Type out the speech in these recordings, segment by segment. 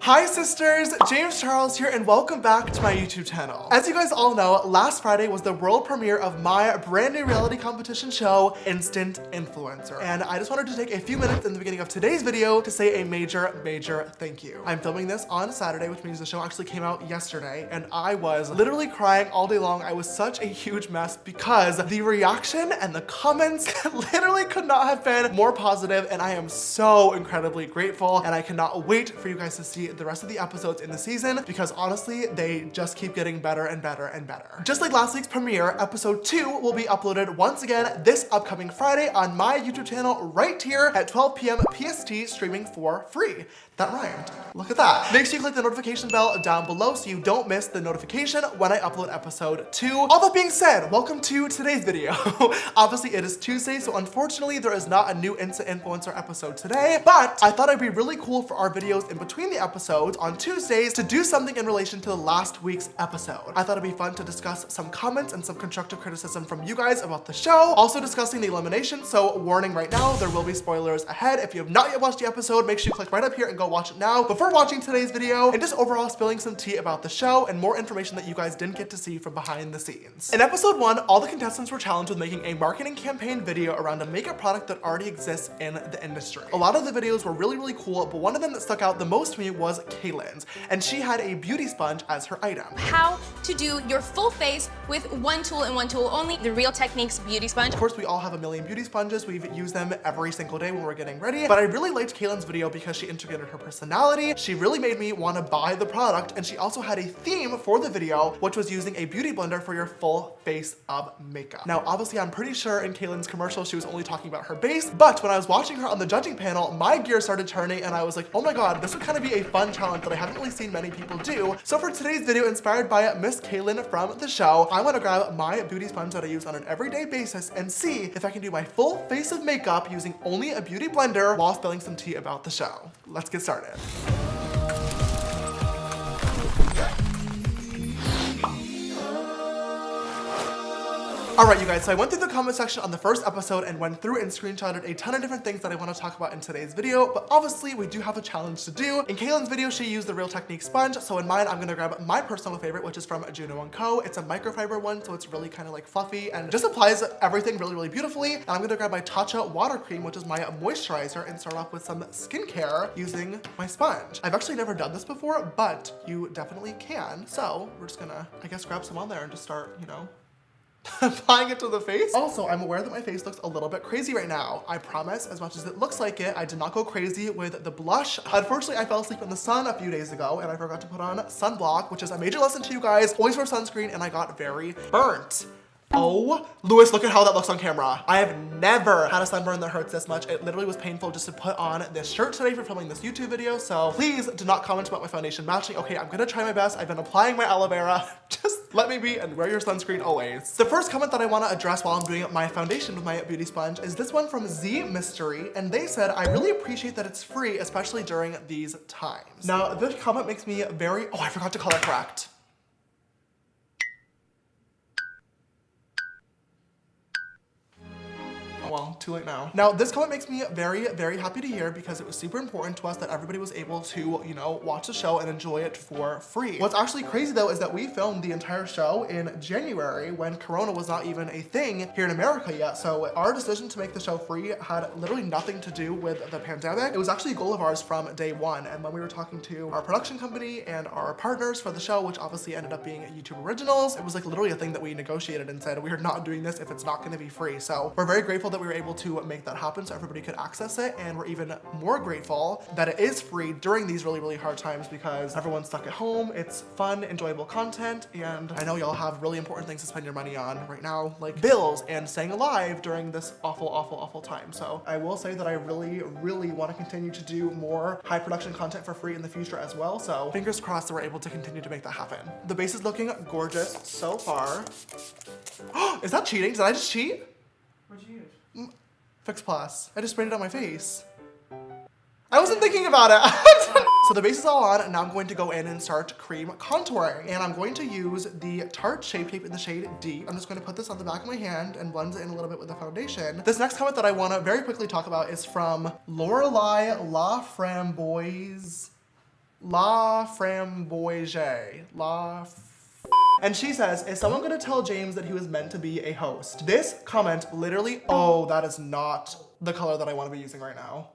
Hi sisters, James Charles here and welcome back to my YouTube channel. As you guys all know, last Friday was the world premiere of my brand new reality competition show, Instant Influencer. And I just wanted to take a few minutes in the beginning of today's video to say a major thank you. I'm filming this on Saturday, which means the show actually came out yesterday, and I was literally crying all day long. I was such a huge mess because the reaction and the comments literally could not have been more positive, and I am so incredibly grateful, and I cannot wait for you guys to see the rest of the episodes in the season because honestly, they just keep getting better and better and better. Just like last week's premiere, episode 2 will be uploaded once again this upcoming Friday on my YouTube channel right here at 12 p.m. PST, streaming for free. That rhymed. Look at that. Make sure you click the notification bell down below so you don't miss the notification when I upload episode 2. All that being said, welcome to today's video. Obviously, it is Tuesday, so unfortunately, there is not a new Instant Influencer episode today, but I thought it'd be really cool for our videos in between the episodes on Tuesdays to do something in relation to the last week's episode. I thought it'd be fun to discuss some comments and some constructive criticism from you guys about the show, also discussing the elimination, so warning right now, there will be spoilers ahead. If you have not yet watched the episode, make sure you click right up here and go watch it now before watching today's video, and just overall spilling some tea about the show and more information that you guys didn't get to see from behind the scenes. In episode 1, all the contestants were challenged with making a marketing campaign video around a makeup product that already exists in the industry. A lot of the videos were really cool, but one of them that stuck out the most to me was Kaylin's, and she had a beauty sponge as her item. How to do your full face with one tool and one tool only, the Real Techniques Beauty Sponge. Of course, we all have a million beauty sponges. We've used them every single day when we're getting ready, but I really liked Kaylin's video because she integrated her personality. She really made me want to buy the product, and she also had a theme for the video, which was using a beauty blender for your full face of makeup. Now, obviously, I'm pretty sure in Kaylin's commercial, she was only talking about her base, but when I was watching her on the judging panel, my gear started turning, and I was like, oh my god, this would kind of be a fun challenge that I haven't really seen many people do. So for today's video, inspired by Miss Kaylin from the show, I want to grab my beauty sponge that I use on an everyday basis and see if I can do my full face of makeup using only a beauty blender while spilling some tea about the show. Let's get started. All right, you guys, so I went through the comment section on the first episode and went through and screenshotted a ton of different things that I want to talk about in today's video, but obviously we do have a challenge to do. In Kaylin's video, she used the Real Techniques sponge, so in mine, I'm gonna grab my personal favorite, which is from Juno & Co. It's a microfiber one, so it's really kind of like fluffy and just applies everything really beautifully. And I'm gonna grab my Tatcha water cream, which is my moisturizer, and start off with some skincare using my sponge. I've actually never done this before, but you definitely can. So we're just gonna, I guess, grab some on there and just start, you know, applying it to the face. Also, I'm aware that my face looks a little bit crazy right now. I promise, as much as it looks like it, I did not go crazy with the blush. Unfortunately, I fell asleep in the sun a few days ago and I forgot to put on sunblock, which is a major lesson to you guys. Always wear sunscreen, and I got very burnt. Oh, Lewis, look at how that looks on camera. I have never had a sunburn that hurts this much. It literally was painful just to put on this shirt today for filming this YouTube video. So please do not comment about my foundation matching. Okay, I'm gonna try my best. I've been applying my aloe vera. Just let me be and wear your sunscreen always. The first comment that I wanna address while I'm doing my foundation with my beauty sponge is this one from Z Mystery. And they said, I really appreciate that it's free, especially during these times. Now, this comment makes me very, oh, I forgot to color correct. Well, too late now. Now, this comment makes me very happy to hear because it was super important to us that everybody was able to, you know, watch the show and enjoy it for free. What's actually crazy though is that we filmed the entire show in January when Corona was not even a thing here in America yet. So our decision to make the show free had literally nothing to do with the pandemic. It was actually a goal of ours from day one. And when we were talking to our production company and our partners for the show, which obviously ended up being YouTube Originals, it was like literally a thing that we negotiated and said, we are not doing this if it's not gonna be free. So we're very grateful that we were able to make that happen so everybody could access it, and we're even more grateful that it is free during these really hard times because everyone's stuck at home. It's fun, enjoyable content, and I know y'all have really important things to spend your money on right now, like bills and staying alive during this awful time. So I will say that I really want to continue to do more high production content for free in the future as well, so fingers crossed that we're able to continue to make that happen. The base is looking gorgeous so far. Is that cheating? Did I just cheat? What'd you use? Fix Plus. I just sprayed it on my face. I wasn't thinking about it. So the base is all on, and now I'm going to go in and start cream contouring. And I'm going to use the Tarte Shape Tape in the shade D. I'm just going to put this on the back of my hand and blend it in a little bit with the foundation. This next comment that I want to very quickly talk about is from Lorelei La Framboise. La Framboise. And she says, is someone gonna tell James that he was meant to be a host? This comment literally, oh, that is not the color that I want to be using right now.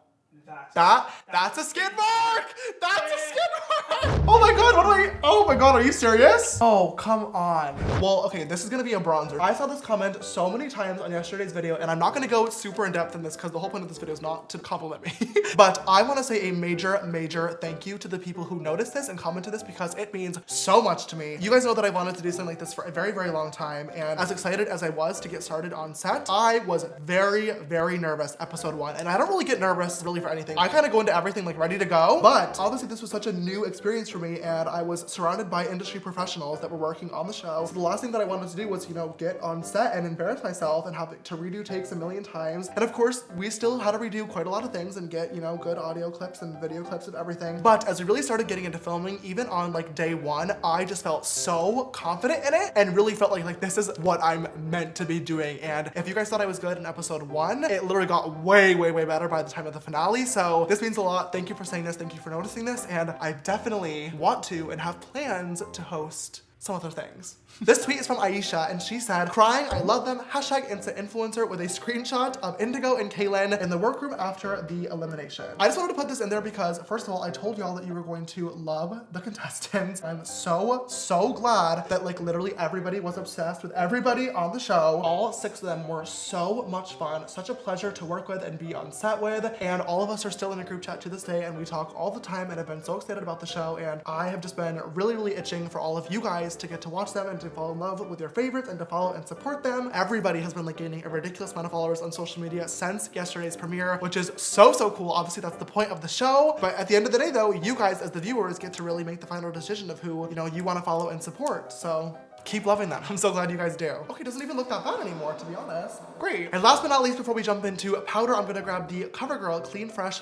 That's a skid mark! That's a skid mark! Oh my god, oh my god, are you serious? Oh, come on. Well, okay, this is gonna be a bronzer. I saw this comment so many times on yesterday's video, and I'm not gonna go super in depth in this because the whole point of this video is not to compliment me. But I wanna say a major thank you to the people who noticed this and commented this because it means so much to me. You guys know that I wanted to do something like this for a very long time, and as excited as I was to get started on set, I was very nervous episode 1, and I don't really get nervous really for anything. I kind of go into everything like ready to go, but obviously this was such a new experience for me, and I was surrounded by industry professionals that were working on the show. So the last thing that I wanted to do was, you know, get on set and embarrass myself and have to redo takes a million times. And of course, we still had to redo quite a lot of things and get, you know, good audio clips and video clips of everything. But as we really started getting into filming, even on like day 1, I just felt so confident in it and really felt like this is what I'm meant to be doing. And if you guys thought I was good in episode 1, it literally got way better by the time of the finale. So this means a lot. Thank you for saying this. Thank you for noticing this. And I definitely want to and have plans to host some other things. This tweet is from Aisha, and she said, crying, I love them, hashtag instant influencer, with a screenshot of Indigo and Kaylin in the workroom after the elimination. I just wanted to put this in there because, first of all, I told y'all that you were going to love the contestants. I'm so glad that like literally everybody was obsessed with everybody on the show. All 6 of them were so much fun, such a pleasure to work with and be on set with, and all of us are still in a group chat to this day, and we talk all the time, and I've been so excited about the show, and I have just been really itching for all of you guys to get to watch them and to fall in love with your favorites and to follow and support them. Everybody has been like gaining a ridiculous amount of followers on social media since yesterday's premiere, which is so cool. Obviously that's the point of the show, but at the end of the day though, you guys as the viewers get to really make the final decision of who, you know, you want to follow and support. So keep loving them. I'm so glad you guys do. Okay, doesn't even look that bad anymore, to be honest. Great. And last but not least, before we jump into powder, I'm gonna grab the CoverGirl Clean Fresh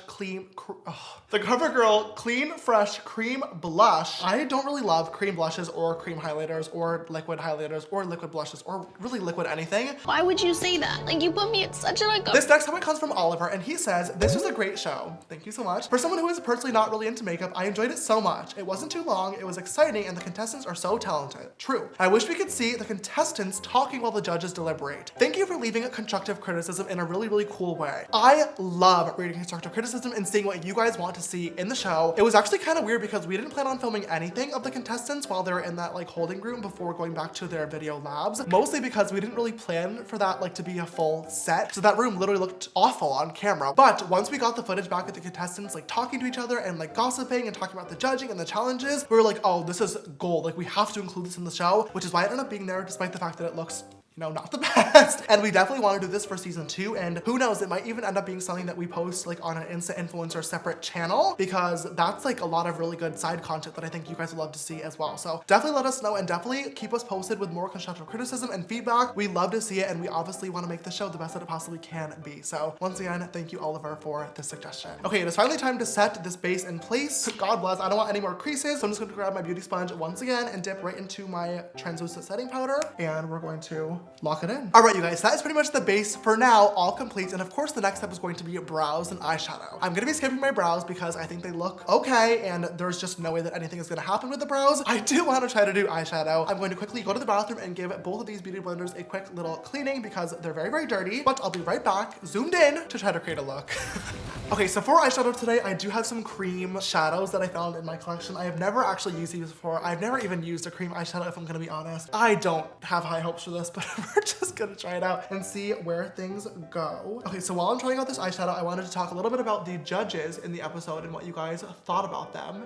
Cream Blush. I don't really love cream blushes or cream highlighters or liquid blushes or really liquid anything. Why would you say that? Like, you put me at such a This next comment comes from Oliver, and he says, this was a great show. Thank you so much. For someone who is personally not really into makeup, I enjoyed it so much. It wasn't too long, it was exciting, and the contestants are so talented. True. I wish we could see the contestants talking while the judges deliberate. Thank you for leaving constructive criticism in a really cool way. I love reading constructive criticism and seeing what you guys want to see in the show. It was actually kind of weird because we didn't plan on filming anything of the contestants while they're in that like holding room before going back to their video labs, mostly because we didn't really plan for that like to be a full set. So that room literally looked awful on camera. But once we got the footage back with the contestants like talking to each other and like gossiping and talking about the judging and the challenges, we were like, oh, this is gold. Like we have to include this in the show, which is why it ended up being there despite the fact that it looks, you know, not the best. And we definitely want to do this for season 2, and who knows, it might even end up being something that we post like on an Insta Influencer separate channel, because that's like a lot of really good side content that I think you guys would love to see as well. So definitely let us know and definitely keep us posted with more constructive criticism and feedback. We love to see it, and we obviously want to make the show the best that it possibly can be. So once again, thank you, Oliver, for this suggestion. Okay, it is finally time to set this base in place. God bless, I don't want any more creases, so I'm just going to grab my beauty sponge once again and dip right into my translucent setting powder, and we're going to lock it in. All right, you guys, that is pretty much the base for now, all complete. And of course, the next step is going to be brows and eyeshadow. I'm gonna be skipping my brows because I think they look okay, and there's just no way that anything is gonna happen with the brows. I do want to try to do eyeshadow. I'm going to quickly go to the bathroom and give both of these beauty blenders a quick little cleaning because they're very dirty, but I'll be right back, zoomed in, to try to create a look. Okay, so for eyeshadow today, I do have some cream shadows that I found in my collection. I have never actually used these before. I've never even used a cream eyeshadow, if I'm gonna be honest. I don't have high hopes for this, but we're just gonna try it out and see where things go. Okay, so while I'm trying out this eyeshadow, I wanted to talk a little bit about the judges in the episode and what you guys thought about them.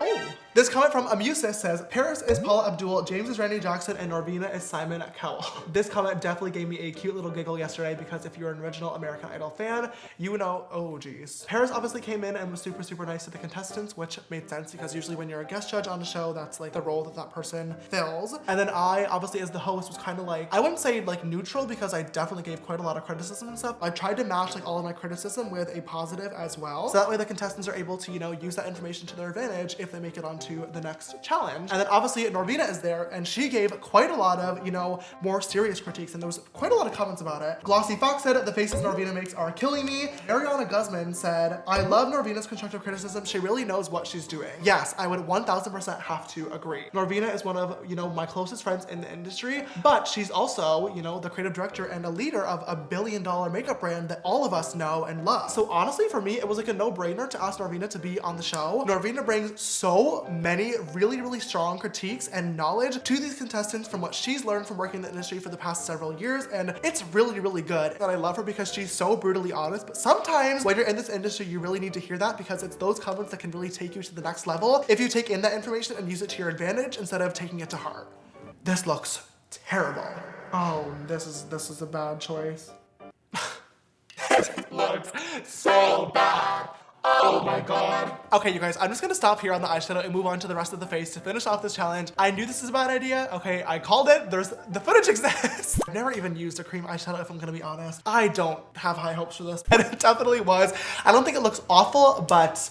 Oh. This comment from Amusa says, Paris is Paula Abdul, James is Randy Jackson, and Norvina is Simon Cowell. This comment definitely gave me a cute little giggle yesterday because if you're an original American Idol fan, you know, oh geez. Paris obviously came in and was super nice to the contestants, which made sense because usually when you're a guest judge on a show, that's like the role that that person fills. And then I, obviously as the host, was kind of like, I wouldn't say like neutral because I definitely gave quite a lot of criticism and stuff. I tried to match like all of my criticism with a positive as well. So that way the contestants are able to, you know, use that information to their advantage if they make it onto to the next challenge. And then obviously Norvina is there, and she gave quite a lot of, you know, more serious critiques, and there was quite a lot of comments about it. Glossy Fox said, the faces Norvina makes are killing me. Ariana Guzman said, I love Norvina's constructive criticism. She really knows what she's doing. Yes, I would 1000% have to agree. Norvina is one of, you know, my closest friends in the industry, but she's also, you know, the creative director and a leader of a billion-dollar makeup brand that all of us know and love. So honestly, for me, it was like a no-brainer to ask Norvina to be on the show. Norvina brings so many really, really strong critiques and knowledge to these contestants from what she's learned from working in the industry for the past several years, and it's really, really good. And I love her because she's so brutally honest, but sometimes when you're in this industry, you really need to hear that, because it's those comments that can really take you to the next level if you take in that information and use it to your advantage instead of taking it to heart. This looks terrible. Oh, this is a bad choice. This looks so bad. Oh my god. Okay, you guys, I'm just gonna stop here on the eyeshadow and move on to the rest of the face to finish off this challenge. I knew this is a bad idea. Okay, I called it. The footage exists. I've never even used a cream eyeshadow, if I'm gonna be honest. I don't have high hopes for this, and it definitely was. I don't think it looks awful, but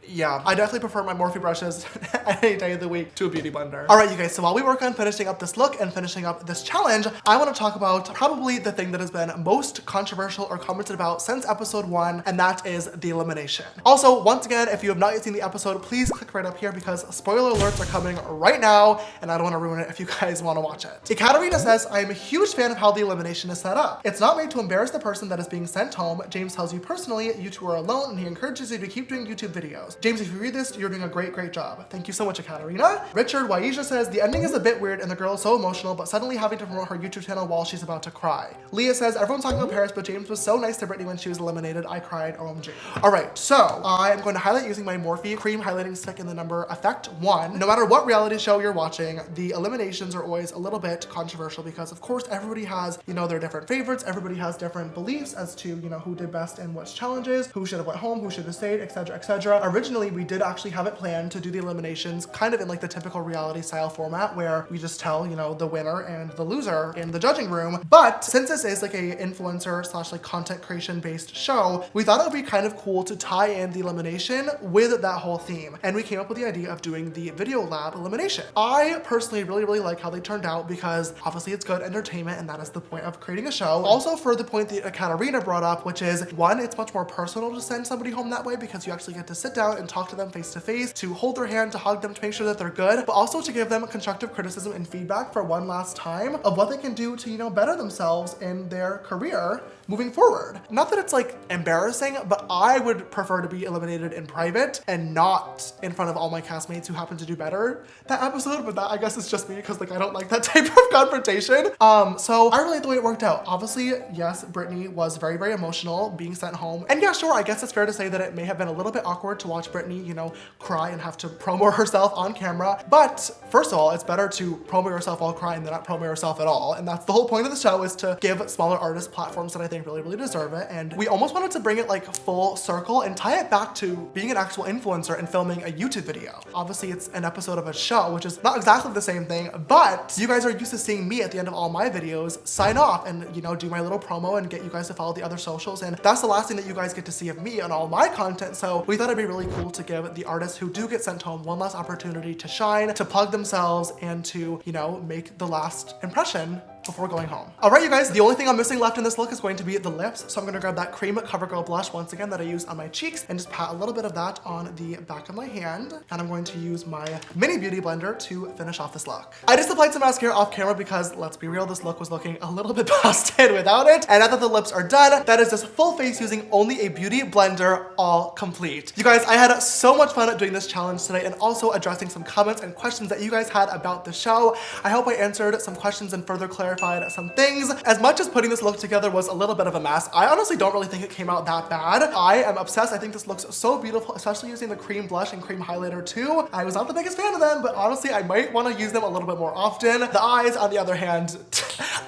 yeah, I definitely prefer my Morphe brushes any day of the week to a beauty blender. All right, you guys, so while we work on finishing up this look and finishing up this challenge, I want to talk about probably the thing that has been most controversial or commented about since episode 1, and that is the elimination. Also, once again, if you have not yet seen the episode, please click right up here because spoiler alerts are coming right now, and I don't want to ruin it if you guys want to watch it. Ekaterina says, I am a huge fan of how the elimination is set up. It's not made to embarrass the person that is being sent home. James tells you personally, you two are alone, and he encourages you to keep doing YouTube videos. James, if you read this, you're doing a great job. Thank you so much, Ekaterina. Richard Waisha says, the ending is a bit weird and the girl is so emotional, but suddenly having to promote her YouTube channel while she's about to cry. Leah says, everyone's talking about Paris, but James was so nice to Brittany when she was eliminated. I cried, OMG. All right, so I am going to highlight using my Morphe cream highlighting stick in the number Effect 1. No matter what reality show you're watching, the eliminations are always a little bit controversial because of course everybody has, you know, their different favorites. Everybody has different beliefs as to, you know, who did best in which challenges, who should have went home, who should have stayed, etc., etc. Originally, we did actually have it planned to do the eliminations kind of in like the typical reality style format where we just tell, you know, the winner and the loser in the judging room. But since this is like a influencer slash like content creation based show, we thought it would be kind of cool to tie in the elimination with that whole theme. And we came up with the idea of doing the Video Lab elimination. I personally really like how they turned out because obviously it's good entertainment and that is the point of creating a show. Also for the point that Ekaterina brought up, which is one, it's much more personal to send somebody home that way because you actually get to sit down and talk to them face to face, to hold their hand, to hug them, to make sure that they're good, but also to give them constructive criticism and feedback for one last time of what they can do to, you know, better themselves in their career moving forward. Not that it's like embarrassing, but I would prefer to be eliminated in private and not in front of all my castmates who happen to do better that episode, but that I guess is just me because like I don't like that type of confrontation. So I really like the way it worked out. Obviously, yes, Brittany was very emotional being sent home. And yeah, sure, I guess it's fair to say that it may have been a little bit awkward to watch Brittany, you know, cry and have to promo herself on camera. But first of all, it's better to promo yourself while crying than not promo yourself at all. And that's the whole point of the show, is to give smaller artists platforms that I think really deserve it. And we almost wanted to bring it like full circle and tie it back to being an actual influencer and filming a YouTube video. Obviously it's an episode of a show, which is not exactly the same thing, but you guys are used to seeing me at the end of all my videos sign off and, you know, do my little promo and get you guys to follow the other socials. And that's the last thing that you guys get to see of me on all my content. So we thought it'd be really cool to give the artists who do get sent home one last opportunity to shine, to plug themselves, and to, you know, make the last impression before going home. All right, you guys, the only thing I'm missing left in this look is going to be the lips. So I'm gonna grab that cream CoverGirl blush once again that I use on my cheeks and just pat a little bit of that on the back of my hand. And I'm going to use my mini beauty blender to finish off this look. I just applied some mascara off camera because let's be real, this look was looking a little bit busted without it. And now that the lips are done, that is this full face using only a beauty blender, all complete. You guys, I had so much fun doing this challenge today and also addressing some comments and questions that you guys had about the show. I hope I answered some questions and further clarified some things. As much as putting this look together was a little bit of a mess, I honestly don't really think it came out that bad. I am obsessed. I think this looks so beautiful, especially using the cream blush and cream highlighter too. I was not the biggest fan of them, but honestly, I might want to use them a little bit more often. The eyes, on the other hand,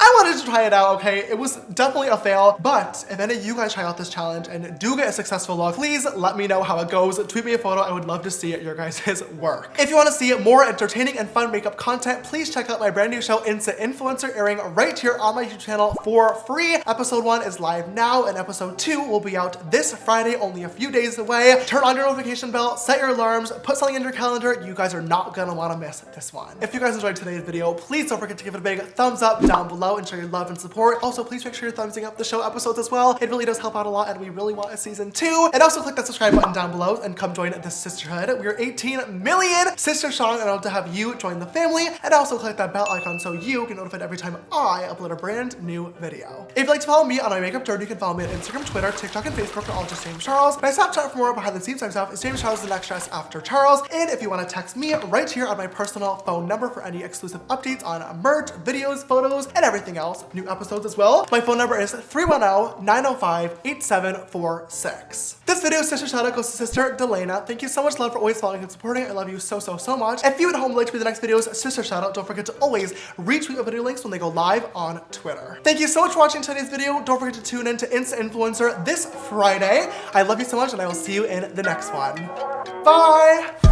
I wanted to try it out, okay? It was definitely a fail, but if any of you guys try out this challenge and do get a successful look, please let me know how it goes. Tweet me a photo. I would love to see your guys' work. If you want to see more entertaining and fun makeup content, please check out my brand new show, Instant Influencer, airing right here on my YouTube channel for free. Episode 1 is live now, and episode 2 will be out this Friday, only a few days away. Turn on your notification bell, set your alarms, put something in your calendar. You guys are not gonna want to miss this one. If you guys enjoyed today's video, please don't forget to give it a big thumbs up down below and show your love and support. Also, please make sure you're thumbsing up the show episodes as well. It really does help out a lot, and we really want a season 2. And also click that subscribe button down below and come join the sisterhood. We are 18 million sister strong, and I'd love to have you join the family. And also click that bell icon so you get notified every time I upload a brand new video. If you'd like to follow me on my makeup journey, you can follow me on Instagram, Twitter, TikTok, and Facebook. They're all just James Charles. My Snapchat for more behind the scenes type stuff is James Charles, the next dress after Charles. And if you want to text me right here on my personal phone number for any exclusive updates on merch, videos, photos, and everything else, new episodes as well. My phone number is 310-905-8746. This video's sister shout out goes to Sister Delana. Thank you so much, love, for always following and supporting. I love you so, so, so much. If you at home would like to be the next video's sister shout out, don't forget to always retweet my video links when they go live on Twitter. Thank you so much for watching today's video. Don't forget to tune in to Instant Influencer this Friday. I love you so much, and I will see you in the next one. Bye!